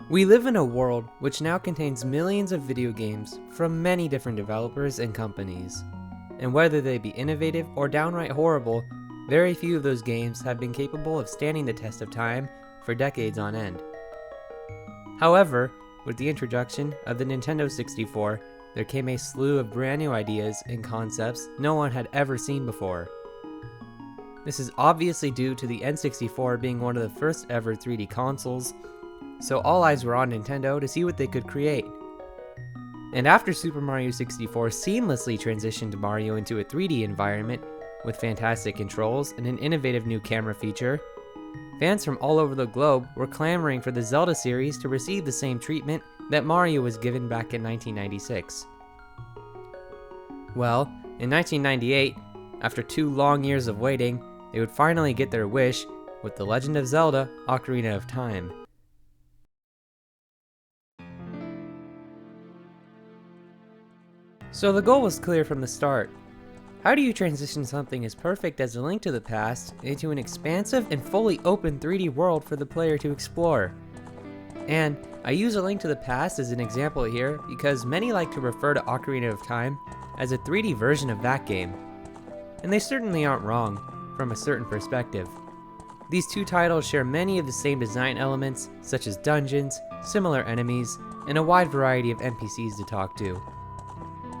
We live in a world which now contains millions of video games from many different developers and companies. And whether they be innovative or downright horrible, very few of those games have been capable of standing the test of time for decades on end. However, with the introduction of the Nintendo 64, there came a slew of brand new ideas and concepts no one had ever seen before. This is obviously due to the N64 being one of the first ever 3D consoles, so all eyes were on Nintendo to see what they could create. And after Super Mario 64 seamlessly transitioned Mario into a 3D environment with fantastic controls and an innovative new camera feature, fans from all over the globe were clamoring for the Zelda series to receive the same treatment that Mario was given back in 1996. Well, in 1998, after 2 long years of waiting, they would finally get their wish with The Legend of Zelda: Ocarina of Time. So the goal was clear from the start. How do you transition something as perfect as A Link to the Past into an expansive and fully open 3D world for the player to explore? And I use A Link to the Past as an example here because many like to refer to Ocarina of Time as a 3D version of that game. And they certainly aren't wrong, from a certain perspective. These two titles share many of the same design elements, such as dungeons, similar enemies, and a wide variety of NPCs to talk to.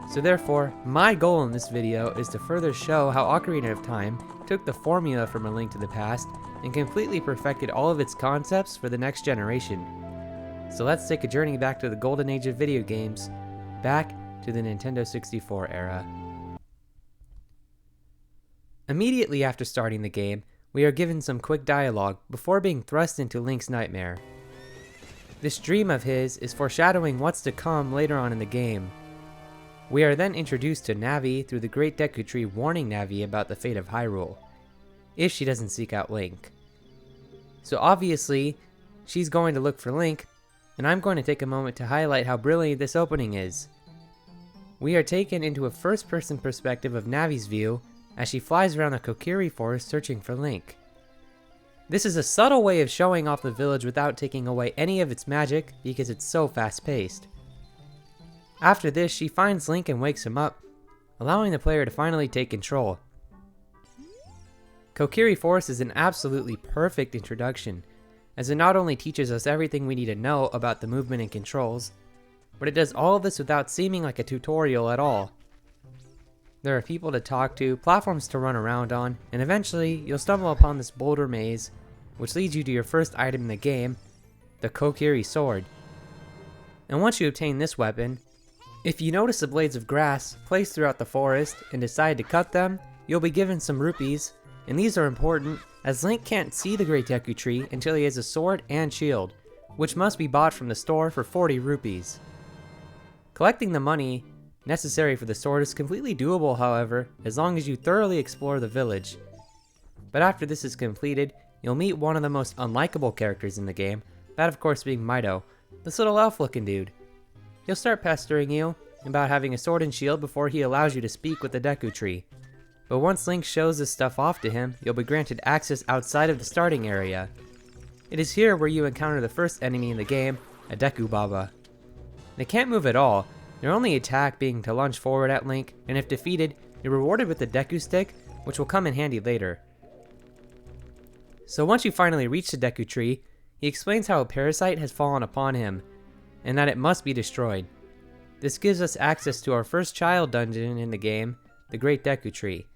So therefore, my goal in this video is to further show how Ocarina of Time took the formula from A Link to the Past and completely perfected all of its concepts for the next generation. So let's take a journey back to the golden age of video games, back to the Nintendo 64 era. Immediately after starting the game, we are given some quick dialogue before being thrust into Link's nightmare. This dream of his is foreshadowing what's to come later on in the game. We are then introduced to Navi through the Great Deku Tree warning Navi about the fate of Hyrule, if she doesn't seek out Link. So obviously, she's going to look for Link, and I'm going to take a moment to highlight how brilliant this opening is. We are taken into a first-person perspective of Navi's view as she flies around the Kokiri Forest searching for Link. This is a subtle way of showing off the village without taking away any of its magic because it's so fast-paced. After this, she finds Link and wakes him up, allowing the player to finally take control. Kokiri Forest is an absolutely perfect introduction, as it not only teaches us everything we need to know about the movement and controls, but it does all of this without seeming like a tutorial at all. There are people to talk to, platforms to run around on, and eventually you'll stumble upon this boulder maze, which leads you to your first item in the game, the Kokiri Sword. And once you obtain this weapon, if you notice the blades of grass placed throughout the forest and decide to cut them, you'll be given some rupees, and these are important as Link can't see the Great Deku Tree until he has a sword and shield, which must be bought from the store for 40 rupees. Collecting the money necessary for the sword is completely doable, however, as long as you thoroughly explore the village. But after this is completed, you'll meet one of the most unlikable characters in the game, that of course being Mido, this little elf-looking dude. He'll start pestering you about having a sword and shield before he allows you to speak with the Deku Tree. But once Link shows this stuff off to him, you'll be granted access outside of the starting area. It is here where you encounter the first enemy in the game, a Deku Baba. They can't move at all, their only attack being to lunge forward at Link, and if defeated, you're rewarded with the Deku Stick, which will come in handy later. So once you finally reach the Deku Tree, he explains how a parasite has fallen upon him, and that it must be destroyed. This gives us access to our first child dungeon in the game, the Great Deku Tree.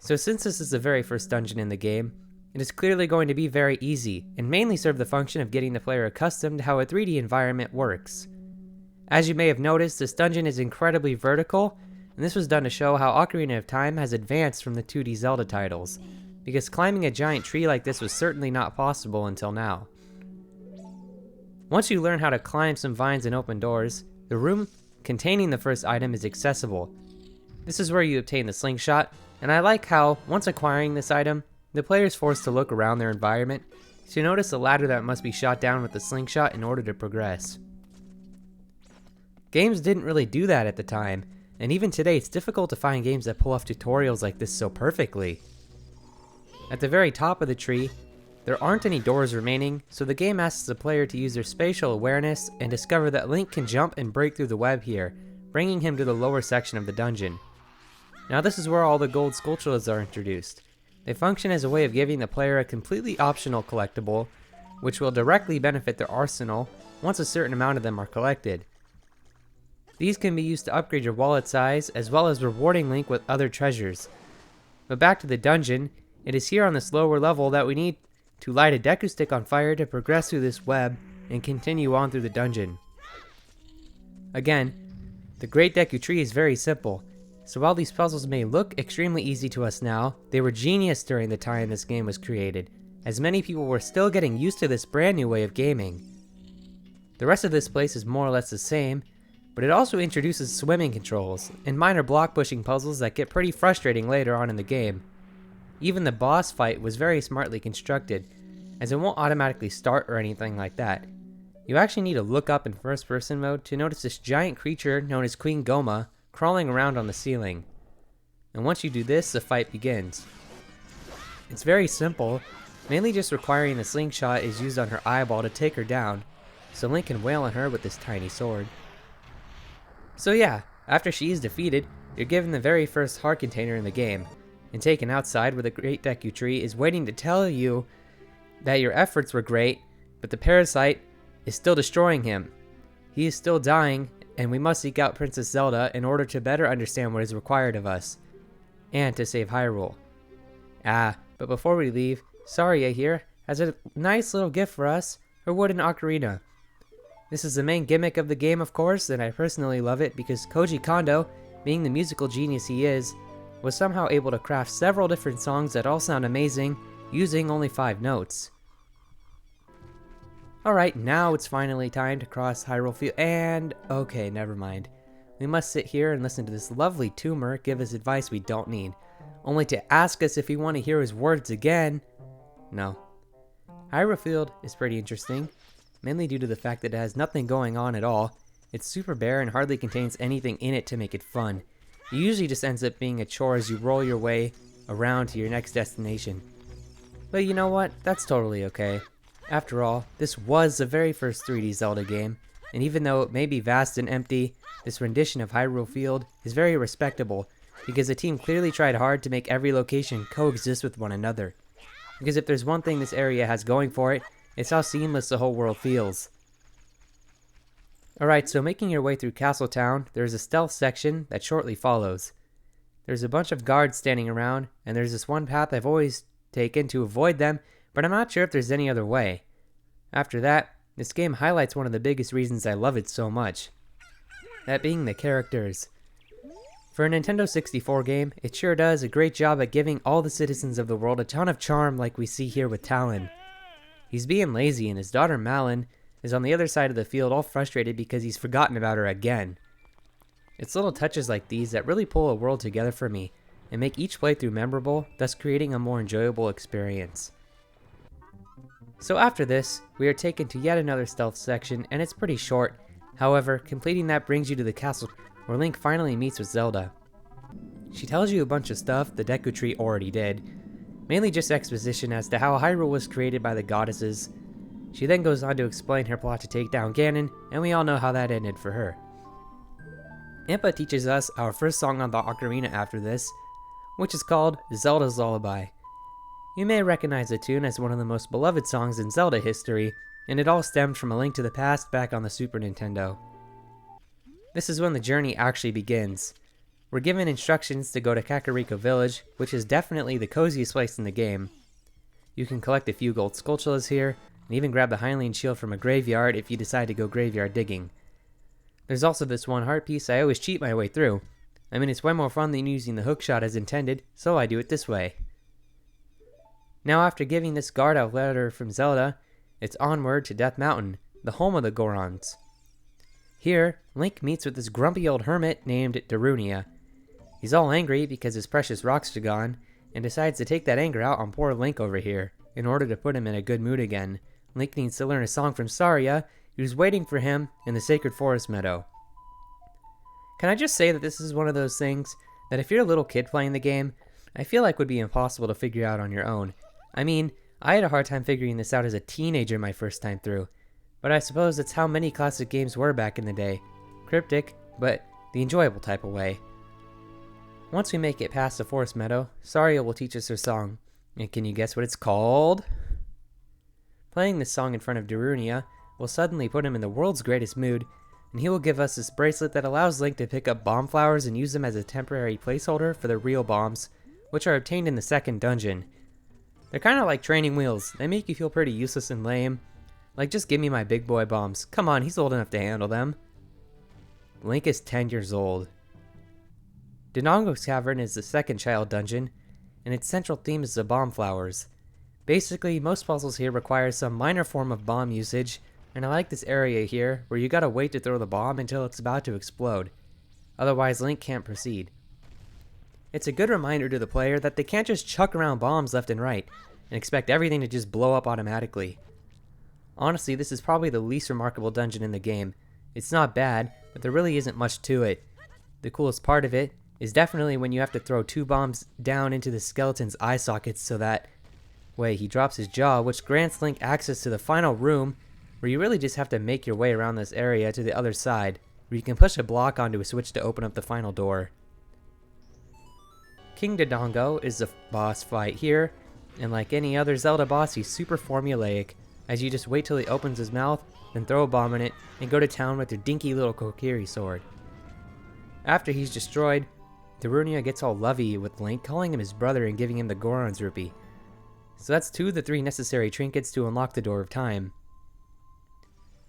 So since this is the very first dungeon in the game, it is clearly going to be very easy, and mainly serve the function of getting the player accustomed to how a 3D environment works. As you may have noticed, this dungeon is incredibly vertical, and this was done to show how Ocarina of Time has advanced from the 2D Zelda titles, because climbing a giant tree like this was certainly not possible until now. Once you learn how to climb some vines and open doors, the room containing the first item is accessible. This is where you obtain the slingshot, and I like how, once acquiring this item, the player is forced to look around their environment to notice the ladder that must be shot down with the slingshot in order to progress. Games didn't really do that at the time, and even today it's difficult to find games that pull off tutorials like this so perfectly. At the very top of the tree, There aren't any doors remaining, so the game asks the player to use their spatial awareness and discover that Link can jump and break through the web here, bringing him to the lower section of the dungeon. Now this is where all the gold skulltulas are introduced. They function as a way of giving the player a completely optional collectible, which will directly benefit their arsenal once a certain amount of them are collected. These can be used to upgrade your wallet size, as well as rewarding Link with other treasures. But back to the dungeon, it is here on this lower level that we need to light a Deku stick on fire to progress through this web and continue on through the dungeon. Again, the Great Deku Tree is very simple, so while these puzzles may look extremely easy to us now, they were genius during the time this game was created, as many people were still getting used to this brand new way of gaming. The rest of this place is more or less the same, but it also introduces swimming controls and minor block pushing puzzles that get pretty frustrating later on in the game. Even the boss fight was very smartly constructed, as it won't automatically start or anything like that. You actually need to look up in first person mode to notice this giant creature known as Queen Goma crawling around on the ceiling. And once you do this, the fight begins. It's very simple, mainly just requiring the slingshot is used on her eyeball to take her down, so Link can wail on her with this tiny sword. So yeah, after she is defeated, you're given the very first heart container in the game, and taken outside where the Great Deku Tree is waiting to tell you that your efforts were great, but the parasite is still destroying him. He is still dying, and we must seek out Princess Zelda in order to better understand what is required of us, and to save Hyrule. But before we leave, Saria here has a nice little gift for us, her wooden ocarina. This is the main gimmick of the game, of course, and I personally love it because Koji Kondo, being the musical genius he is, was somehow able to craft several different songs that all sound amazing, using only 5 notes. Alright, now it's finally time to cross Hyrule Field, and okay, never mind. We must sit here and listen to this lovely tumor give us advice we don't need, only to ask us if we want to hear his words again. No. Hyrule Field is pretty interesting, mainly due to the fact that it has nothing going on at all. It's super bare and hardly contains anything in it to make it fun. It usually just ends up being a chore as you roll your way around to your next destination. But you know what? That's totally okay. After all, this was the very first 3D Zelda game, and even though it may be vast and empty, this rendition of Hyrule Field is very respectable, because the team clearly tried hard to make every location coexist with one another. Because if there's one thing this area has going for it, it's how seamless the whole world feels. Alright, so making your way through Castle Town, there's a stealth section that shortly follows. There's a bunch of guards standing around, and there's this one path I've always taken to avoid them, but I'm not sure if there's any other way. After that, this game highlights one of the biggest reasons I love it so much. That being the characters. For a Nintendo 64 game, it sure does a great job at giving all the citizens of the world a ton of charm like we see here with Talon. He's being lazy and his daughter Malon is on the other side of the field all frustrated because he's forgotten about her again. It's little touches like these that really pull a world together for me and make each playthrough memorable, thus creating a more enjoyable experience. So after this, we are taken to yet another stealth section and it's pretty short. However, completing that brings you to the castle where Link finally meets with Zelda. She tells you a bunch of stuff the Deku Tree already did, mainly just exposition as to how Hyrule was created by the goddesses. She then goes on to explain her plot to take down Ganon, and we all know how that ended for her. Impa teaches us our first song on the Ocarina after this, which is called Zelda's Lullaby. You may recognize the tune as one of the most beloved songs in Zelda history, and it all stemmed from A Link to the Past back on the Super Nintendo. This is when the journey actually begins. We're given instructions to go to Kakariko Village, which is definitely the coziest place in the game. You can collect a few gold skulltulas here, and even grab the Hylian shield from a graveyard if you decide to go graveyard digging. There's also this one heart piece I always cheat my way through. I mean, it's way more fun than using the hookshot as intended, so I do it this way. Now after giving this guard a letter from Zelda, it's onward to Death Mountain, the home of the Gorons. Here, Link meets with this grumpy old hermit named Darunia. He's all angry because his precious rocks are gone, and decides to take that anger out on poor Link over here, in order to put him in a good mood again. Link needs to learn a song from Saria, who's waiting for him in the Sacred Forest Meadow. Can I just say that this is one of those things that if you're a little kid playing the game, I feel like would be impossible to figure out on your own. I mean, I had a hard time figuring this out as a teenager my first time through, but I suppose that's how many classic games were back in the day. Cryptic, but the enjoyable type of way. Once we make it past the forest meadow, Saria will teach us her song. And can you guess what it's called? Playing this song in front of Darunia will suddenly put him in the world's greatest mood, and he will give us this bracelet that allows Link to pick up bomb flowers and use them as a temporary placeholder for the real bombs, which are obtained in the second dungeon. They're kind of like training wheels. They make you feel pretty useless and lame. Like, just give me my big boy bombs. Come on, he's old enough to handle them. Link is 10 years old. Dodongo's Cavern is the second child dungeon, and its central theme is the bomb flowers. Basically, most puzzles here require some minor form of bomb usage, and I like this area here, where you gotta wait to throw the bomb until it's about to explode. Otherwise, Link can't proceed. It's a good reminder to the player that they can't just chuck around bombs left and right, and expect everything to just blow up automatically. Honestly, this is probably the least remarkable dungeon in the game. It's not bad, but there really isn't much to it. The coolest part of it is definitely when you have to throw 2 bombs down into the skeleton's eye sockets so that way he drops his jaw, which grants Link access to the final room, where you really just have to make your way around this area to the other side, where you can push a block onto a switch to open up the final door. King Dodongo is the boss fight here, and like any other Zelda boss, he's super formulaic, as you just wait till he opens his mouth, then throw a bomb in it, and go to town with your dinky little Kokiri sword. After he's destroyed, Darunia gets all lovey with Link, calling him his brother and giving him the Goron's rupee. So that's 2 of the 3 necessary trinkets to unlock the Door of Time.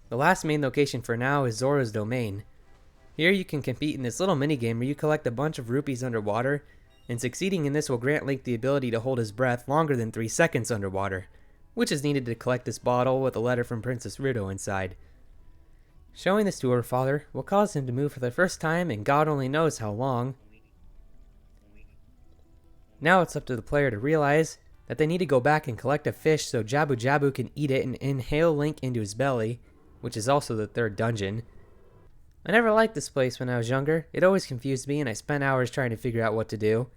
The last main location for now is Zora's Domain. Here you can compete in this little minigame where you collect a bunch of rupees underwater, and succeeding in this will grant Link the ability to hold his breath longer than 3 seconds underwater, which is needed to collect this bottle with a letter from Princess Ruto inside. Showing this to her father will cause him to move for the first time in God only knows how long. Now it's up to the player to realize that they need to go back and collect a fish so Jabu-Jabu can eat it and inhale Link into his belly, which is also the 3rd dungeon. I never liked this place when I was younger. It always confused me and I spent hours trying to figure out what to do.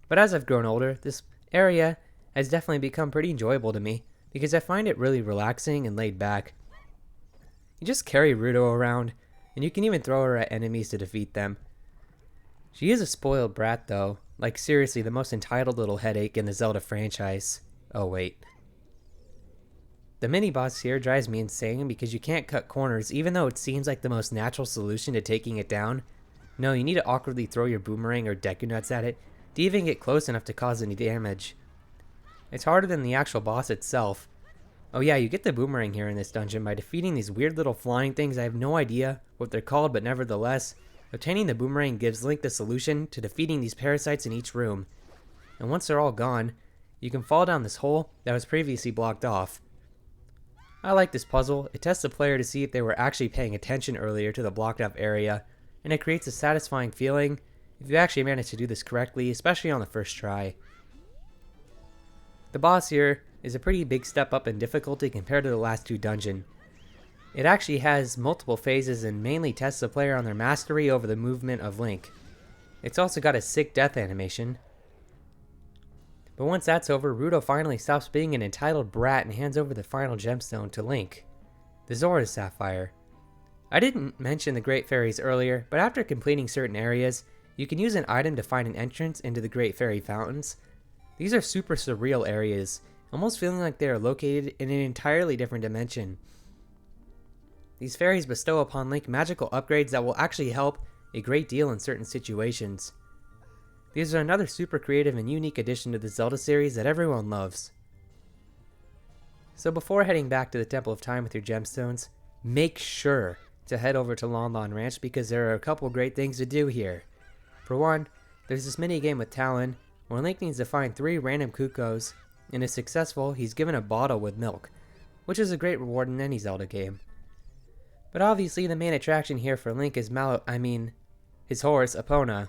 But as I've grown older, this area has definitely become pretty enjoyable to me, because I find it really relaxing and laid back. You just carry Ruto around, and you can even throw her at enemies to defeat them. She is a spoiled brat though, like seriously the most entitled little headache in the Zelda franchise. Oh wait. The mini-boss here drives me insane because you can't cut corners even though it seems like the most natural solution to taking it down. No, you need to awkwardly throw your boomerang or Deku nuts at it to even get close enough to cause any damage. It's harder than the actual boss itself. Oh yeah, you get the boomerang here in this dungeon by defeating these weird little flying things. I have no idea what they're called, but nevertheless, obtaining the boomerang gives Link the solution to defeating these parasites in each room. And once they're all gone, you can fall down this hole that was previously blocked off. I like this puzzle. It tests the player to see if they were actually paying attention earlier to the blocked off area, and it creates a satisfying feeling if you actually manage to do this correctly, especially on the first try. The boss here is a pretty big step up in difficulty compared to the last 2 dungeons. It actually has multiple phases and mainly tests the player on their mastery over the movement of Link. It's also got a sick death animation. But once that's over, Ruto finally stops being an entitled brat and hands over the final gemstone to Link, the Zora's Sapphire. I didn't mention the Great Fairies earlier, but after completing certain areas, you can use an item to find an entrance into the Great Fairy Fountains. These are super surreal areas, almost feeling like they are located in an entirely different dimension. These fairies bestow upon Link magical upgrades that will actually help a great deal in certain situations. These are another super creative and unique addition to the Zelda series that everyone loves. So before heading back to the Temple of Time with your gemstones, make sure to head over to Lon Lon Ranch because there are a couple great things to do here. For one, there's this mini game with Talon where Link needs to find 3 random Cuckoos, and if successful, he's given a bottle with milk, which is a great reward in any Zelda game. But obviously the main attraction here for Link is his horse, Epona.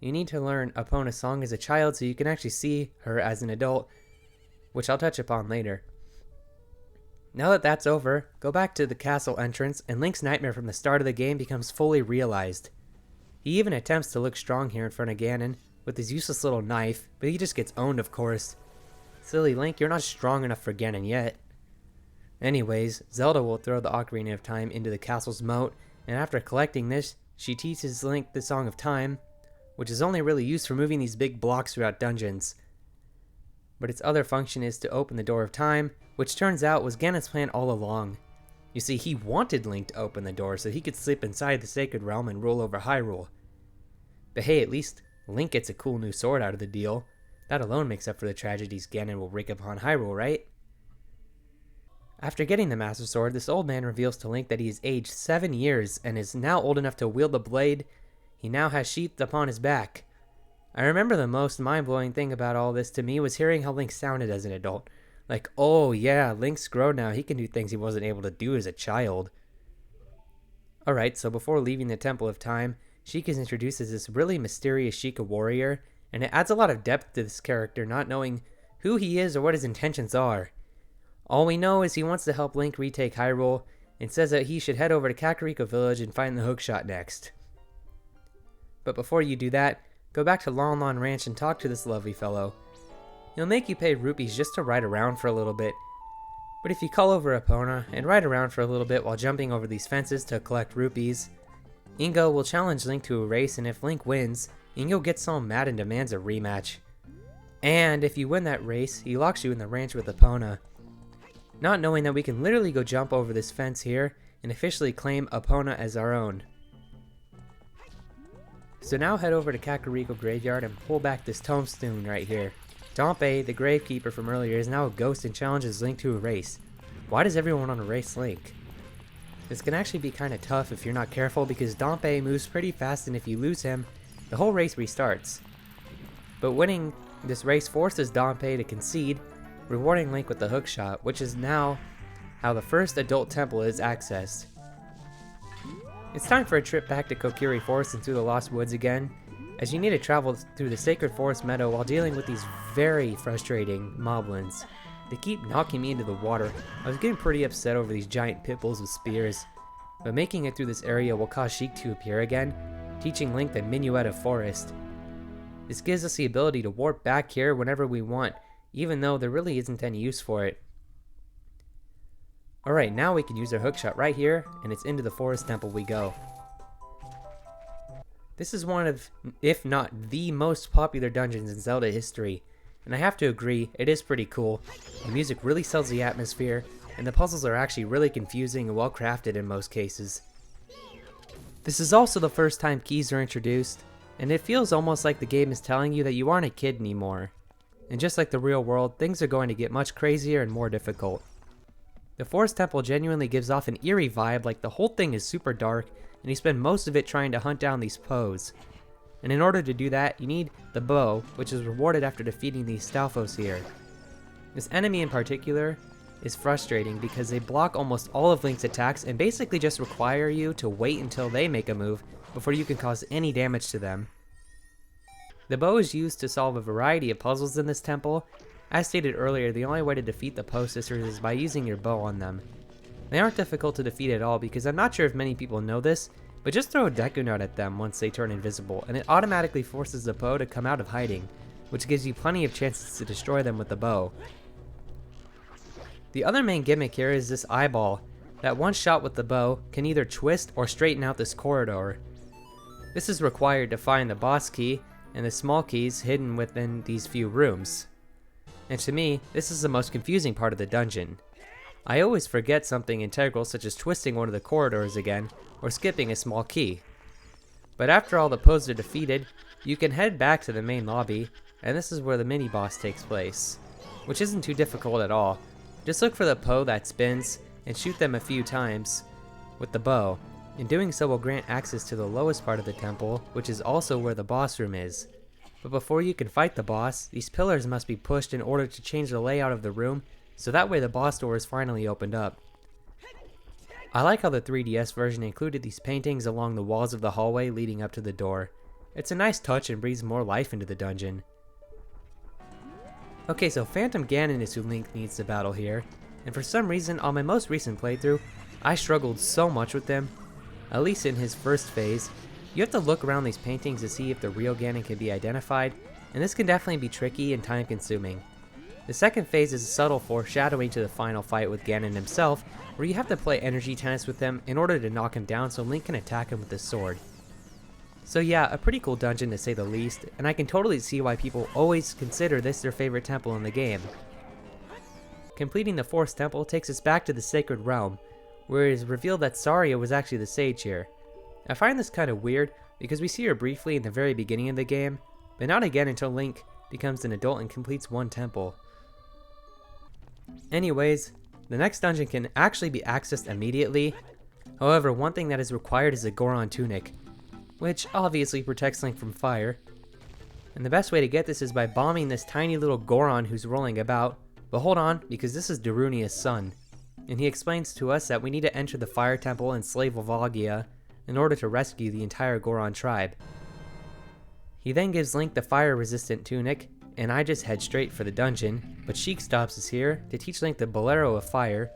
You need to learn Epona's song as a child so you can actually see her as an adult, which I'll touch upon later. Now that that's over, go back to the castle entrance and Link's nightmare from the start of the game becomes fully realized. He even attempts to look strong here in front of Ganon with his useless little knife, but he just gets owned of course. Silly Link, you're not strong enough for Ganon yet. Anyways, Zelda will throw the Ocarina of Time into the castle's moat, and after collecting this, she teaches Link the Song of Time, which is only really used for moving these big blocks throughout dungeons. But its other function is to open the Door of Time, which turns out was Ganon's plan all along. You see, he wanted Link to open the door so he could slip inside the Sacred Realm and rule over Hyrule. But hey, at least Link gets a cool new sword out of the deal. That alone makes up for the tragedies Ganon will wreak upon Hyrule, right? After getting the Master Sword, this old man reveals to Link that he is aged 7 years and is now old enough to wield the blade he now has sheathed upon his back. I remember the most mind-blowing thing about all this to me was hearing how Link sounded as an adult. Like, oh yeah, Link's grown now, he can do things he wasn't able to do as a child. Alright, so before leaving the Temple of Time, Sheik is introduced as this really mysterious Sheikah warrior, and it adds a lot of depth to this character not knowing who he is or what his intentions are. All we know is he wants to help Link retake Hyrule, and says that he should head over to Kakariko Village and find the hookshot next. But before you do that, go back to Lon Lon Ranch and talk to this lovely fellow. He'll make you pay rupees just to ride around for a little bit. But if you call over Epona and ride around for a little bit while jumping over these fences to collect rupees, Ingo will challenge Link to a race, and if Link wins, Ingo gets all mad and demands a rematch. And if you win that race, he locks you in the ranch with Epona. Not knowing that we can literally go jump over this fence here and officially claim Epona as our own. So now head over to Kakariko Graveyard and pull back this tombstone right here. Dompe, the gravekeeper from earlier, is now a ghost and challenges Link to a race. Why does everyone want to race Link? This can actually be kinda tough if you're not careful because Dompe moves pretty fast, and if you lose him, the whole race restarts. But winning this race forces Dompe to concede, rewarding Link with the hookshot, which is now how the first adult temple is accessed. It's time for a trip back to Kokiri Forest and through the Lost Woods again, as you need to travel through the Sacred Forest Meadow while dealing with these very frustrating moblins. They keep knocking me into the water. I was getting pretty upset over these giant pit bulls with spears, but making it through this area will cause Sheik to appear again, teaching Link the Minuet of Forest. This gives us the ability to warp back here whenever we want, even though there really isn't any use for it. Alright, now we can use our hookshot right here, and it's into the Forest Temple we go. This is one of, if not the most popular dungeons in Zelda history, and I have to agree, it is pretty cool. The music really sells the atmosphere, and the puzzles are actually really confusing and well crafted in most cases. This is also the first time keys are introduced, and it feels almost like the game is telling you that you aren't a kid anymore. And just like the real world, things are going to get much crazier and more difficult. The Forest Temple genuinely gives off an eerie vibe, like the whole thing is super dark, and you spend most of it trying to hunt down these Poes. And in order to do that, you need the bow, which is rewarded after defeating these Stalfos here. This enemy in particular is frustrating because they block almost all of Link's attacks and basically just require you to wait until they make a move before you can cause any damage to them. The bow is used to solve a variety of puzzles in this temple. As stated earlier, the only way to defeat the Poe sisters is by using your bow on them. They aren't difficult to defeat at all because I'm not sure if many people know this, but just throw a Deku Nut at them once they turn invisible, and it automatically forces the Poe to come out of hiding, which gives you plenty of chances to destroy them with the bow. The other main gimmick here is this eyeball, that one shot with the bow can either twist or straighten out this corridor. This is required to find the boss key and the small keys hidden within these few rooms. And to me, this is the most confusing part of the dungeon. I always forget something integral such as twisting one of the corridors again, or skipping a small key. But after all the Poes are defeated, you can head back to the main lobby, and this is where the mini-boss takes place, which isn't too difficult at all. Just look for the Poe that spins, and shoot them a few times with the bow. In doing so will grant access to the lowest part of the temple, which is also where the boss room is. But before you can fight the boss, these pillars must be pushed in order to change the layout of the room, so that way the boss door is finally opened up. I like how the 3DS version included these paintings along the walls of the hallway leading up to the door. It's a nice touch and breathes more life into the dungeon. Okay, so Phantom Ganon is who Link needs to battle here, and for some reason on my most recent playthrough, I struggled so much with him. At least in his first phase. You have to look around these paintings to see if the real Ganon can be identified, and this can definitely be tricky and time consuming. The second phase is a subtle foreshadowing to the final fight with Ganon himself, where you have to play energy tennis with him in order to knock him down so Link can attack him with his sword. So yeah, a pretty cool dungeon to say the least, and I can totally see why people always consider this their favorite temple in the game. Completing the fourth temple takes us back to the Sacred Realm, where it is revealed that Saria was actually the sage here. I find this kind of weird because we see her briefly in the very beginning of the game, but not again until Link becomes an adult and completes one temple. Anyways, the next dungeon can actually be accessed immediately. However, one thing that is required is a Goron tunic, which obviously protects Link from fire. And the best way to get this is by bombing this tiny little Goron who's rolling about. But hold on, because this is Darunia's son, and he explains to us that we need to enter the Fire Temple and slay Volvagia in order to rescue the entire Goron tribe. He then gives Link the fire-resistant tunic, and I just head straight for the dungeon, but Sheik stops us here to teach Link the Bolero of Fire,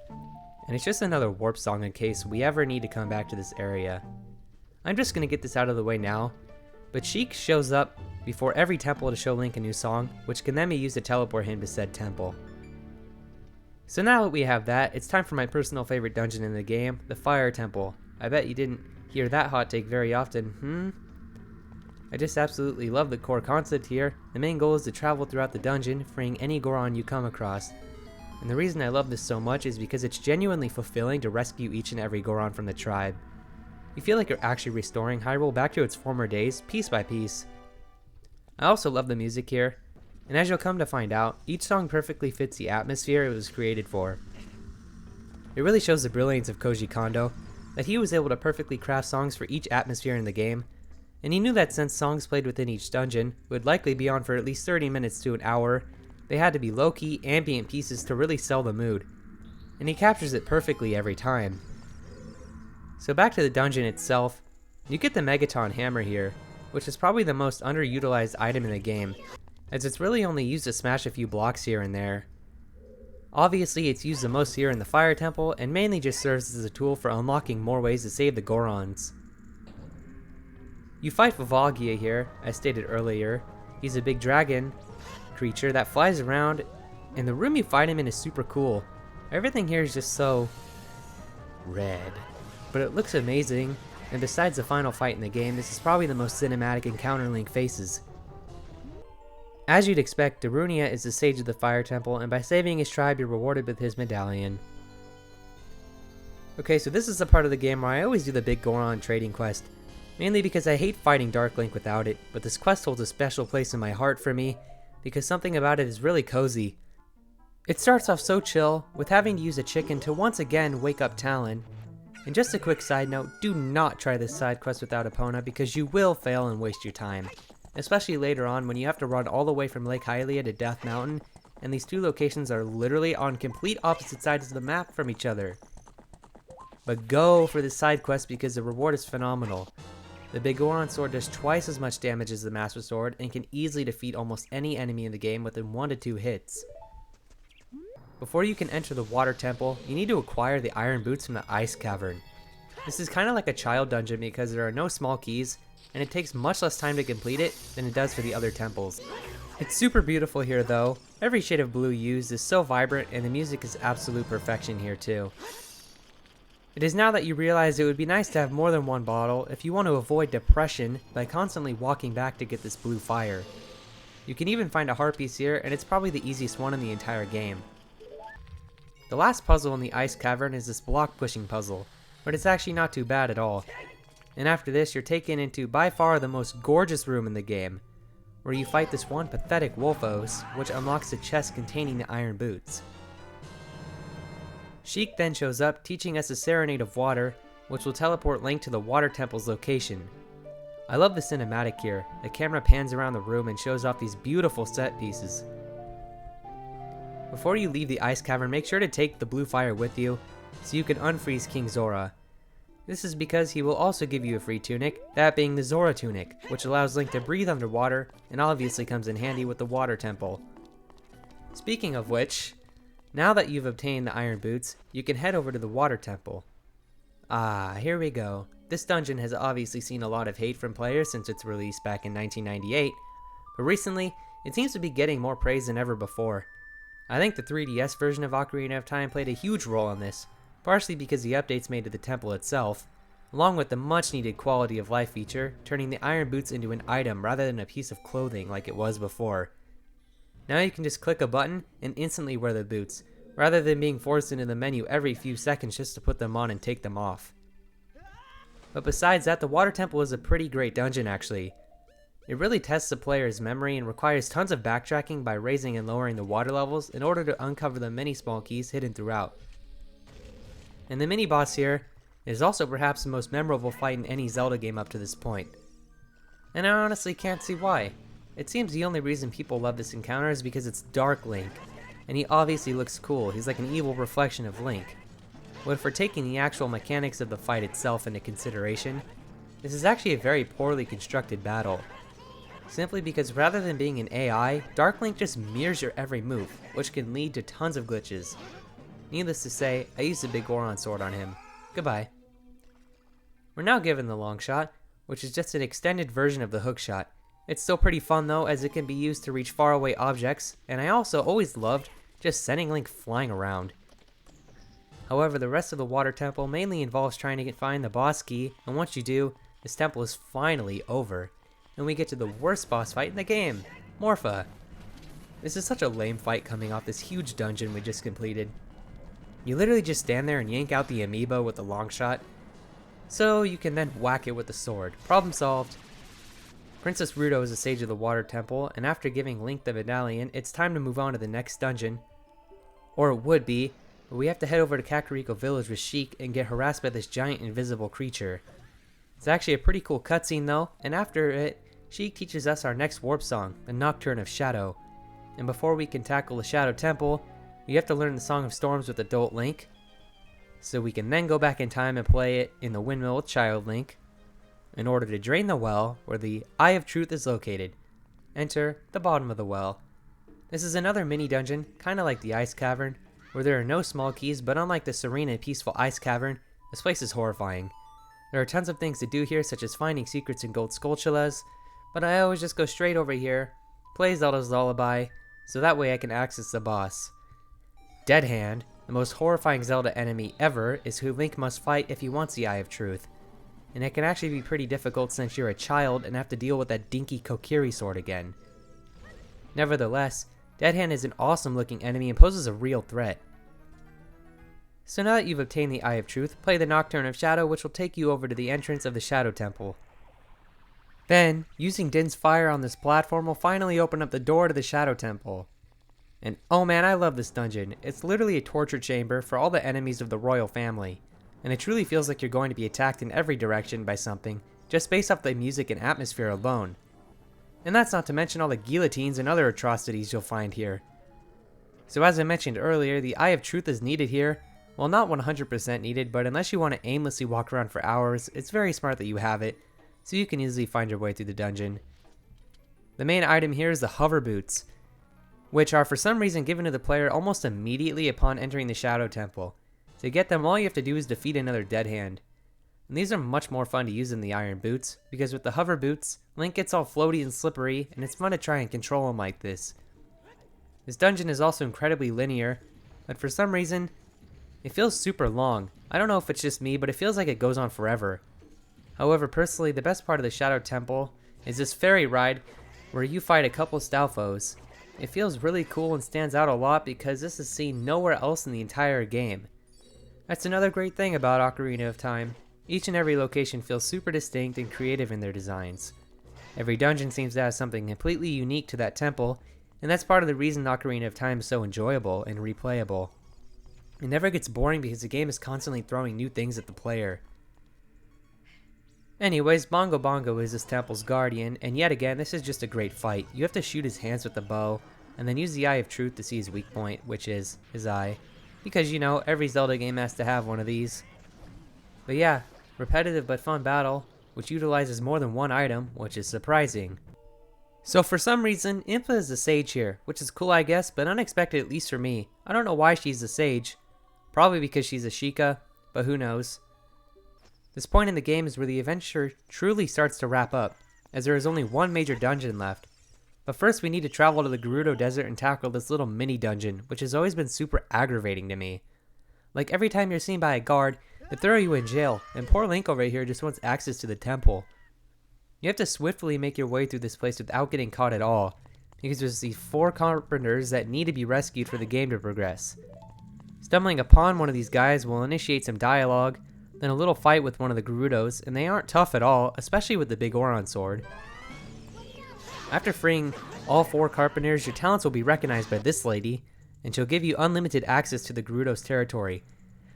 and it's just another warp song in case we ever need to come back to this area. I'm just going to get this out of the way now, but Sheik shows up before every temple to show Link a new song, which can then be used to teleport him to said temple. So now that we have that, it's time for my personal favorite dungeon in the game, the Fire Temple. I bet you didn't hear that hot take very often, I just absolutely love the core concept here. The main goal is to travel throughout the dungeon, freeing any Goron you come across. And the reason I love this so much is because it's genuinely fulfilling to rescue each and every Goron from the tribe. You feel like you're actually restoring Hyrule back to its former days, piece by piece. I also love the music here. And as you'll come to find out, each song perfectly fits the atmosphere it was created for. It really shows the brilliance of Koji Kondo, that he was able to perfectly craft songs for each atmosphere in the game, and he knew that since songs played within each dungeon would likely be on for at least 30 minutes to an hour, they had to be low-key, ambient pieces to really sell the mood, and he captures it perfectly every time. So back to the dungeon itself, you get the Megaton Hammer here, which is probably the most underutilized item in the game, as it's really only used to smash a few blocks here and there. Obviously, it's used the most here in the Fire Temple, and mainly just serves as a tool for unlocking more ways to save the Gorons. You fight Volvagia here, as stated earlier. He's a big dragon creature that flies around, and the room you fight him in is super cool. Everything here is just so red, but it looks amazing, and besides the final fight in the game, this is probably the most cinematic encounter Link faces. As you'd expect, Darunia is the sage of the Fire Temple, and by saving his tribe, you're rewarded with his medallion. Okay, so this is the part of the game where I always do the big Goron trading quest, mainly because I hate fighting Dark Link without it, but this quest holds a special place in my heart for me, because something about it is really cozy. It starts off so chill, with having to use a chicken to once again wake up Talon. And just a quick side note, do not try this side quest without Epona, because you will fail and waste your time. Especially later on when you have to run all the way from Lake Hylia to Death Mountain, and these two locations are literally on complete opposite sides of the map from each other. But go for this side quest because the reward is phenomenal. The Big Goron Sword does twice as much damage as the Master Sword and can easily defeat almost any enemy in the game within 1 to 2 hits. Before you can enter the Water Temple, you need to acquire the Iron Boots from the Ice Cavern. This is kind of like a child dungeon because there are no small keys, and it takes much less time to complete it than it does for the other temples. It's super beautiful here though. Every shade of blue used is so vibrant, and the music is absolute perfection here too. It is now that you realize it would be nice to have more than one bottle if you want to avoid depression by constantly walking back to get this blue fire. You can even find a heart piece here, and it's probably the easiest one in the entire game. The last puzzle in the Ice Cavern is this block pushing puzzle, but it's actually not too bad at all. And after this, you're taken into by far the most gorgeous room in the game, where you fight this one pathetic Wolfos, which unlocks the chest containing the Iron Boots. Sheik then shows up, teaching us a Serenade of Water, which will teleport Link to the Water Temple's location. I love the cinematic here. The camera pans around the room and shows off these beautiful set pieces. Before you leave the Ice Cavern, make sure to take the blue fire with you, so you can unfreeze King Zora. This is because he will also give you a free tunic, that being the Zora Tunic, which allows Link to breathe underwater, and obviously comes in handy with the Water Temple. Speaking of which, now that you've obtained the Iron Boots, you can head over to the Water Temple. Ah, here we go. This dungeon has obviously seen a lot of hate from players since its release back in 1998, but recently, it seems to be getting more praise than ever before. I think the 3DS version of Ocarina of Time played a huge role in this, partially because the updates made to the temple itself, along with the much needed quality of life feature, turning the iron boots into an item rather than a piece of clothing like it was before. Now you can just click a button and instantly wear the boots, rather than being forced into the menu every few seconds just to put them on and take them off. But besides that, the water temple is a pretty great dungeon actually. It really tests the player's memory and requires tons of backtracking by raising and lowering the water levels in order to uncover the many small keys hidden throughout. And the mini boss here is also perhaps the most memorable fight in any Zelda game up to this point. And I honestly can't see why. It seems the only reason people love this encounter is because it's Dark Link, and he obviously looks cool. He's like an evil reflection of Link. But if we're taking the actual mechanics of the fight itself into consideration, this is actually a very poorly constructed battle. Simply because rather than being an AI, Dark Link just mirrors your every move, which can lead to tons of glitches. Needless to say, I used a big Goron sword on him. Goodbye. We're now given the long shot, which is just an extended version of the hook shot. It's still pretty fun though, as it can be used to reach faraway objects, and I also always loved just sending Link flying around. However, the rest of the water temple mainly involves trying to find the boss key, and once you do, this temple is finally over, and we get to the worst boss fight in the game, Morpha. This is such a lame fight coming off this huge dungeon we just completed. You literally just stand there and yank out the amiibo with the long shot, so you can then whack it with the sword. Problem solved. Princess Ruto is the sage of the water temple, and after giving Link the medallion, it's time to move on to the next dungeon. Or it would be, but we have to head over to Kakariko Village with Sheik and get harassed by this giant invisible creature. It's actually a pretty cool cutscene though, and after it, Sheik teaches us our next warp song, the Nocturne of Shadow. And before we can tackle the Shadow Temple, we have to learn the Song of Storms with adult Link, so we can then go back in time and play it in the windmill with child Link, in order to drain the well where the Eye of Truth is located. Enter the bottom of the well. This is another mini dungeon, kinda like the Ice Cavern, where there are no small keys, but unlike the serene and peaceful Ice Cavern, this place is horrifying. There are tons of things to do here, such as finding secrets in gold skulltulas, but I always just go straight over here, play Zelda's Lullaby, so that way I can access the boss. Dead Hand, the most horrifying Zelda enemy ever, is who Link must fight if he wants the Eye of Truth. And it can actually be pretty difficult since you're a child and have to deal with that dinky Kokiri sword again. Nevertheless, Dead Hand is an awesome looking enemy and poses a real threat. So now that you've obtained the Eye of Truth, play the Nocturne of Shadow, which will take you over to the entrance of the Shadow Temple. Then, using Din's fire on this platform will finally open up the door to the Shadow Temple. And oh man, I love this dungeon. It's literally a torture chamber for all the enemies of the royal family. And it truly feels like you're going to be attacked in every direction by something, just based off the music and atmosphere alone. And that's not to mention all the guillotines and other atrocities you'll find here. So as I mentioned earlier, the Eye of Truth is needed here. Well, not 100% needed, but unless you want to aimlessly walk around for hours, it's very smart that you have it, so you can easily find your way through the dungeon. The main item here is the hover boots, which are for some reason given to the player almost immediately upon entering the Shadow Temple. To get them, all you have to do is defeat another Dead Hand. And these are much more fun to use than the iron boots, because with the hover boots, Link gets all floaty and slippery, and it's fun to try and control him like this. This dungeon is also incredibly linear, but for some reason, it feels super long. I don't know if it's just me, but it feels like it goes on forever. However, personally, the best part of the Shadow Temple is this ferry ride where you fight a couple Stalfos. It feels really cool and stands out a lot because this is seen nowhere else in the entire game. That's another great thing about Ocarina of Time. Each and every location feels super distinct and creative in their designs. Every dungeon seems to have something completely unique to that temple, and that's part of the reason Ocarina of Time is so enjoyable and replayable. It never gets boring because the game is constantly throwing new things at the player. Anyways, Bongo Bongo is this temple's guardian, and yet again, this is just a great fight. You have to shoot his hands with the bow, and then use the Eye of Truth to see his weak point, which is his eye. Because, you know, every Zelda game has to have one of these. But yeah, repetitive but fun battle, which utilizes more than one item, which is surprising. So for some reason, Impa is the sage here, which is cool I guess, but unexpected at least for me. I don't know why she's the sage. Probably because she's a Sheikah, but who knows. This point in the game is where the adventure truly starts to wrap up, as there is only one major dungeon left. But first we need to travel to the Gerudo Desert and tackle this little mini dungeon, which has always been super aggravating to me. Like every time you're seen by a guard, they throw you in jail, and poor Link over here just wants access to the temple. You have to swiftly make your way through this place without getting caught at all, because there's these 4 carpenters that need to be rescued for the game to progress. Stumbling upon one of these guys will initiate some dialogue, then a little fight with one of the Gerudos, and they aren't tough at all, especially with the big Oron sword. After freeing all 4 carpenters, your talents will be recognized by this lady, and she'll give you unlimited access to the Gerudo's territory,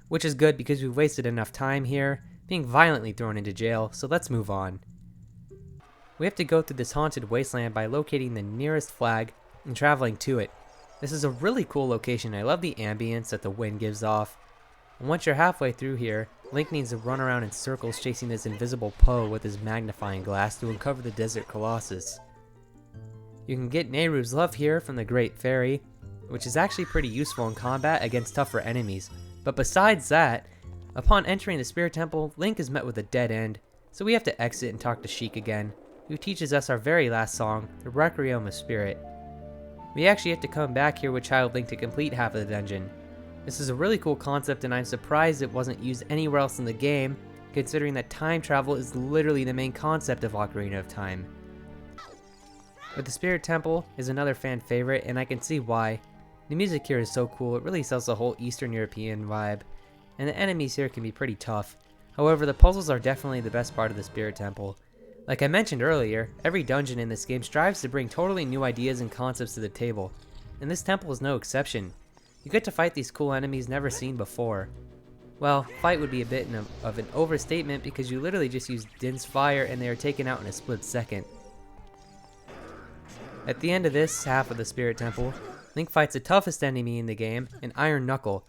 which is good because we've wasted enough time here, being violently thrown into jail, so let's move on. We have to go through this haunted wasteland by locating the nearest flag and traveling to it. This is a really cool location. I love the ambience that the wind gives off. And once you're halfway through here, Link needs to run around in circles chasing this invisible Poe with his magnifying glass to uncover the Desert Colossus. You can get Nehru's love here from the Great Fairy, which is actually pretty useful in combat against tougher enemies. But besides that, upon entering the Spirit Temple, Link is met with a dead end, so we have to exit and talk to Sheik again, who teaches us our very last song, the Requiem of Spirit. We actually have to come back here with Child Link to complete half of the dungeon. This is a really cool concept, and I'm surprised it wasn't used anywhere else in the game, considering that time travel is literally the main concept of Ocarina of Time. But the Spirit Temple is another fan favorite, and I can see why. The music here is so cool, it really sells the whole Eastern European vibe, and the enemies here can be pretty tough. However, the puzzles are definitely the best part of the Spirit Temple. Like I mentioned earlier, every dungeon in this game strives to bring totally new ideas and concepts to the table, and this temple is no exception. You get to fight these cool enemies never seen before. Well, fight would be a bit of an overstatement because you literally just use Din's fire and they are taken out in a split second. At the end of this half of the Spirit Temple, Link fights the toughest enemy in the game, an Iron Knuckle.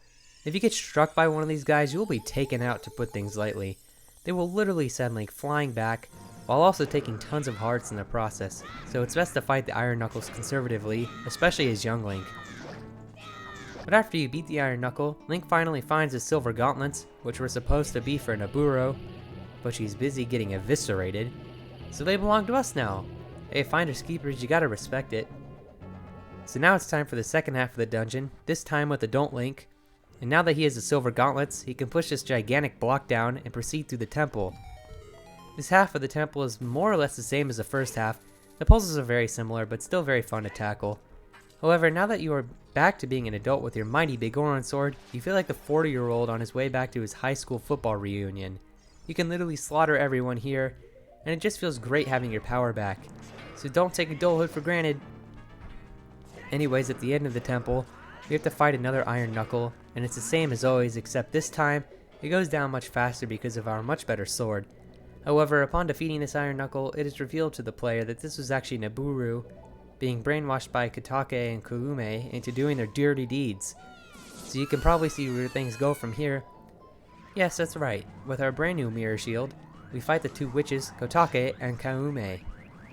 If you get struck by one of these guys, you will be taken out to put things lightly. They will literally send Link flying back, while also taking tons of hearts in the process, so it's best to fight the Iron Knuckles conservatively, especially as young Link. But after you beat the Iron Knuckle, Link finally finds his silver gauntlets, which were supposed to be for Naburo, but she's busy getting eviscerated, so they belong to us now. Hey, finders keepers, you gotta respect it. So now it's time for the second half of the dungeon, this time with adult Link, and now that he has the silver gauntlets, he can push this gigantic block down and proceed through the temple. This half of the temple is more or less the same as the first half. The puzzles are very similar, but still very fun to tackle. However, now that you are back to being an adult with your mighty big Oron sword, you feel like the 40-year-old on his way back to his high school football reunion. You can literally slaughter everyone here, and it just feels great having your power back. So don't take adulthood for granted. Anyways, at the end of the temple, we have to fight another Iron Knuckle, and it's the same as always, except this time, it goes down much faster because of our much better sword. However, upon defeating this Iron Knuckle, it is revealed to the player that this was actually Naburo being brainwashed by Kotake and Kuume into doing their dirty deeds. So you can probably see where things go from here. Yes, that's right. With our brand new mirror shield, we fight the 2 witches, Kotake and Kuume.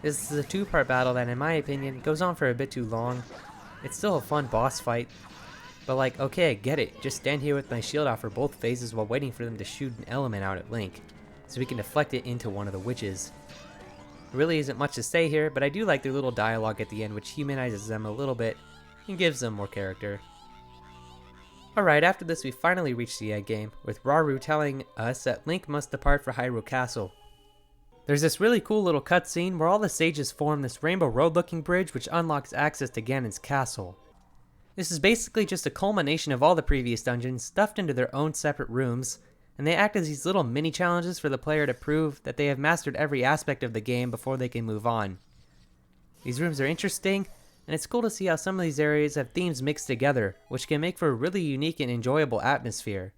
This is a 2-part battle that, in my opinion, goes on for a bit too long. It's still a fun boss fight, but like, okay, I get it. Just stand here with my shield out for both phases while waiting for them to shoot an element out at Link, so we can deflect it into one of the witches. There really isn't much to say here, but I do like their little dialogue at the end, which humanizes them a little bit and gives them more character. Alright, after this we finally reach the end game, with Rauru telling us that Link must depart for Hyrule Castle. There's this really cool little cutscene where all the sages form this rainbow road looking bridge which unlocks access to Ganon's castle. This is basically just a culmination of all the previous dungeons stuffed into their own separate rooms, and they act as these little mini challenges for the player to prove that they have mastered every aspect of the game before they can move on. These rooms are interesting, and it's cool to see how some of these areas have themes mixed together, which can make for a really unique and enjoyable atmosphere.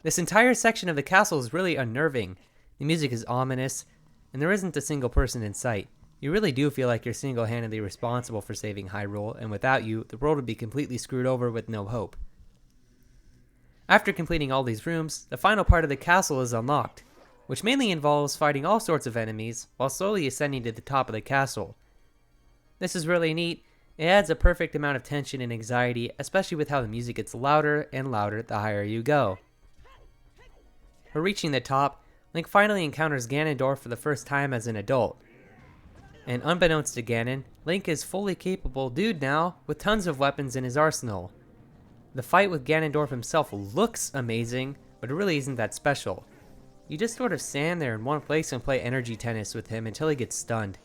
This entire section of the castle is really unnerving. The music is ominous, and there isn't a single person in sight. You really do feel like you're single-handedly responsible for saving Hyrule, and without you, the world would be completely screwed over with no hope. After completing all these rooms, the final part of the castle is unlocked, which mainly involves fighting all sorts of enemies while slowly ascending to the top of the castle. This is really neat. It adds a perfect amount of tension and anxiety, especially with how the music gets louder and louder the higher you go. For reaching the top, Link finally encounters Ganondorf for the first time as an adult. And unbeknownst to Ganon, Link is fully capable dude now, with tons of weapons in his arsenal. The fight with Ganondorf himself looks amazing, but it really isn't that special. You just sort of stand there in one place and play energy tennis with him until he gets stunned.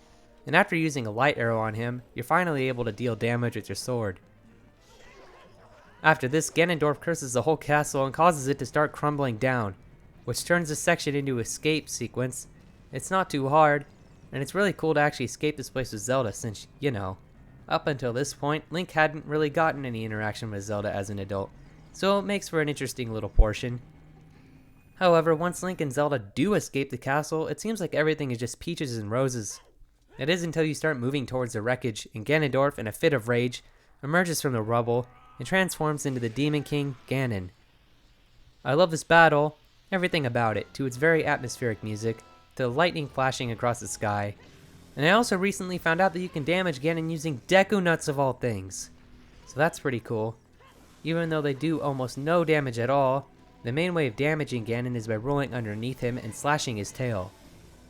And after using a light arrow on him, you're finally able to deal damage with your sword. After this, Ganondorf curses the whole castle and causes it to start crumbling down, which turns this section into an escape sequence. It's not too hard, and it's really cool to actually escape this place with Zelda since, you know, up until this point, Link hadn't really gotten any interaction with Zelda as an adult, so it makes for an interesting little portion. However, once Link and Zelda do escape the castle, it seems like everything is just peaches and roses. It is until you start moving towards the wreckage, and Ganondorf, in a fit of rage, emerges from the rubble and transforms into the Demon King, Ganon. I love this battle, everything about it, to its very atmospheric music, to the lightning flashing across the sky. And I also recently found out that you can damage Ganon using Deku nuts of all things. So that's pretty cool. Even though they do almost no damage at all, the main way of damaging Ganon is by rolling underneath him and slashing his tail.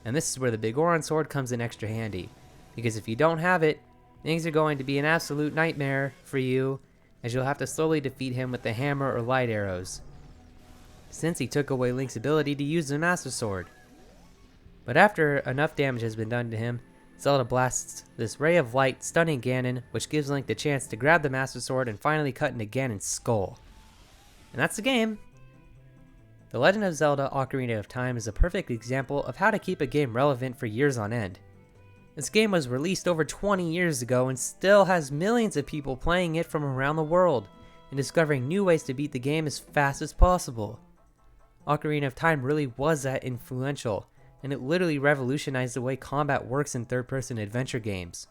And this is where the Big Oron Sword comes in extra handy, because if you don't have it, things are going to be an absolute nightmare for you, as you'll have to slowly defeat him with the hammer or light arrows, since he took away Link's ability to use the Master Sword. But after enough damage has been done to him, Zelda blasts this ray of light, stunning Ganon, which gives Link the chance to grab the Master Sword and finally cut into Ganon's skull. And that's the game. The Legend of Zelda Ocarina of Time is a perfect example of how to keep a game relevant for years on end. This game was released over 20 years ago and still has millions of people playing it from around the world and discovering new ways to beat the game as fast as possible. Ocarina of Time really was that influential, and it literally revolutionized the way combat works in third-person adventure games.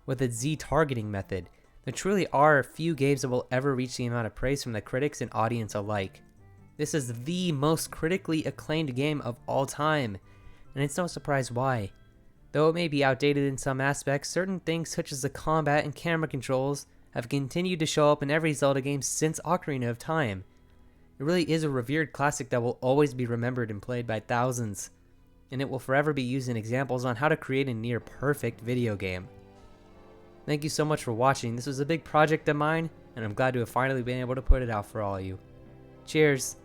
With its Z targeting method, there truly are few games that will ever reach the amount of praise from the critics and audience alike. This is the most critically acclaimed game of all time, and it's no surprise why. Though it may be outdated in some aspects, certain things such as the combat and camera controls have continued to show up in every Zelda game since Ocarina of Time. It really is a revered classic that will always be remembered and played by thousands, and it will forever be used in examples on how to create a near perfect video game. Thank you so much for watching. This was a big project of mine, and I'm glad to have finally been able to put it out for all of you. Cheers!